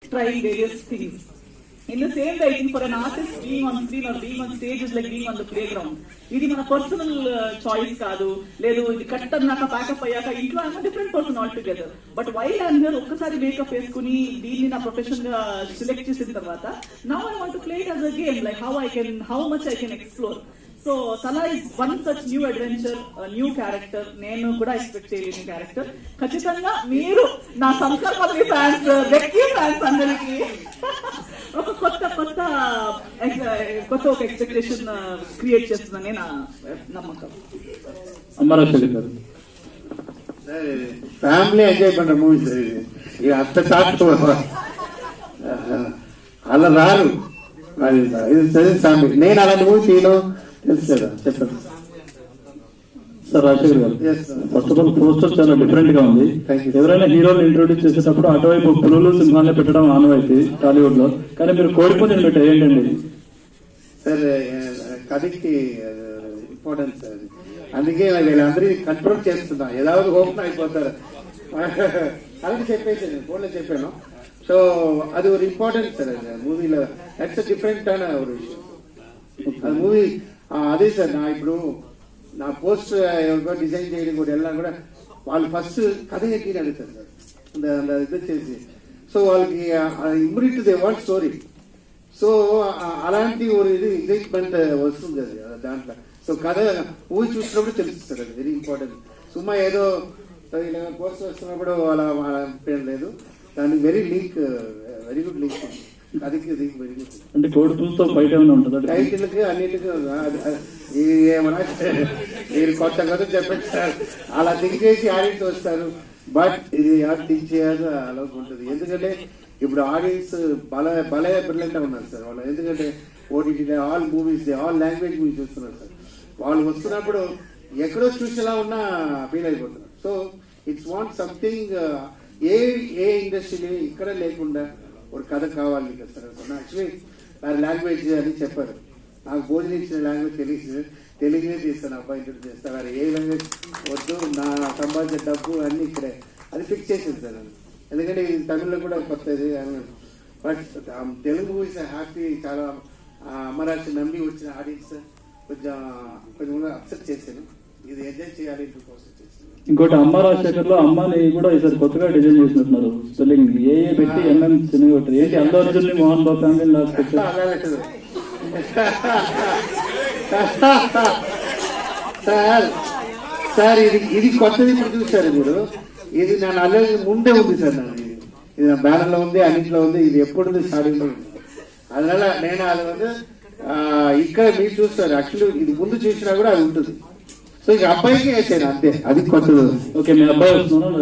trying various things. In the same way, I think for an artist, being on screen or being on stage is like being on the playground. This is my personal choice. Ledu cut naka pack up into I'm a different person altogether. But while I'm here, okkasari makeup eskuni deenni na profession ga select chesin tarvata. Now I want to play it as a game, like how much I can explore. So Tala is one such new adventure, a new character. Nenu kuda expect cheyaleni character. Khachitanga meeru na Sankar Madri fans, Becky fans andariki oka kotta oka expectation create chestunani na namakam. Amarathali garu family enjoy pandra movies ఇది అంత chat అలా రారు ఇది family. నేను అలాంటి movie తీయను తెలుసు కదా, చెప్పండి సార్. రాజశేఖర్ గారు, ఫస్ట్ ఆఫ్ ఆల్ పోస్టర్ చాలా డిఫరెంట్ గా ఉంది. ఎవరైనా హీరోలు ఇంట్రొడ్యూస్ చేసేటప్పుడు అటువైపు పులులు సింహాన్ని పెట్టడం ఆనవాయితీ టాలీవుడ్ లో, కానీ మీరు కోడిపోతే పెట్టే ఏంటండి సార్? కథకి ఇంపార్టెన్స్ అది, అందుకే వీళ్ళందరినీ కంట్రోల్ చేస్తున్నా. ఏதாவது ఓపెన్ అయిపోతారు అలాగే చెప్పేసాను, ఫోన్లో చెప్పాను. సో అది ఒక ఇంపార్టెంట్ సార్ మూవీలో. దట్స్ డిఫరెంట్ అని ఒక విషయం అది మూవీ. అదే సార్, నా ఇప్పుడు నా పోస్ట్ ఎవరికో డిజైన్ చేయడం కూడా వెళ్ళినా కూడా వాళ్ళు ఫస్ట్ కథ ఏంటి అని అడుగుతారు సార్, ఇది చేసి. సో వాళ్ళకి immediate they want story. So అలాంటి ఒక ఇది ఎంగేజ్మెంట్ వస్తుంది అది దాంట్లో. సో కథ ఊహి చూసినప్పుడు తెలుస్తుంది సార్, అది వెరీ ఇంపార్టెంట్. సుమ్మా ఏదో ఇలా పోస్ట్ వస్తున్నప్పుడు అలా పేరు లేదు, దానికి very leak, very good leak. అది వెరీ గుడ్. అంటే కోడిపులతో బయట ఏమైనా ఉంటుందా? టైటిల్కి అన్నిటికీ ఏమన్నా మీరు కొత్త కథ చెప్పండి సార్, అలా థింక్ చేసి ఆడియన్స్ వస్తారు. బట్ ఇది థింక్ చేయాలి అలా ఉంటుంది. ఎందుకంటే ఇప్పుడు ఆడియన్స్ భలే బ్రిలియంట్ ఉన్నారు సార్ వాళ్ళు. ఎందుకంటే OTT all movies, all language movies చూస్తున్నారు సార్. వాళ్ళు వస్తున్నప్పుడు ఎక్కడో చూసేలా ఉన్నా ఫీల్ అయిపోతున్నారు. సో ఇట్స్ వాంట్ సంథింగ్ ఏ ఇండస్ట్రీలో ఇక్కడ లేకుండా ఒక కథ కావాలి కదా సార్. యాక్చువల్లీ వారి లాంగ్వేజ్ అని చెప్పారు, నాకు భోజనం ఇచ్చిన లాంగ్వేజ్ తెలుగునే తీస్తాను, అబ్బాయి ఇంటర్ చేస్తాను, వారు ఏ లాంగ్వేజ్ వద్దు, నా సంపాదించే డబ్బు అన్ని ఇక్కడే అది ఫిక్స్ చేసింది సార్. ఎందుకంటే ఇది తమిళ్లో కూడా కొత్తది. బట్ తెలుగు మూవీస్ హ్యాపీ, చాలా అమరాక్షి నమ్మి వచ్చిన ఆడియన్స్ కొంచెం అప్సెట్ చేశాను. ఇది ఎంజాయ్ చేయాలి కోసం చేశాను. ఇంకోటి అమ్మ రాజశేఖర్ లో అమ్మని కూడా ఈసారి కొత్తగా డిజైన్ చేసినట్టున్నారు. స్పెల్లింగ్ ఏ పెట్టి ఎంఎం చిన్న కొట్టారు. ఏంటి అల్లు అర్జున్ మోహన్ బాబు ఫ్యామిలీ సార్ ఇది కొత్తది ఇప్పుడు చూసారు మీరు. ఇది నేను అల్లు ముందే ఉంది సార్, నాకు ఇది నా బ్యానర్ లో ఉంది, అన్నింటిలో ఉంది. ఇది ఎప్పుడు స్టార్టింగ్ లో ఉంది. అదనాల నేను అది வந்து ఇక్కడ మీరు చూస్తారు. యాక్చువల్లీ ఇది ముందు చూసినా కూడా అది ఉంటుంది. సో ఇక అబ్బాయికి వేసాను అంతే, అది కొత్తది. ఓకే, మీ అబ్బాయి వస్తున్నాను.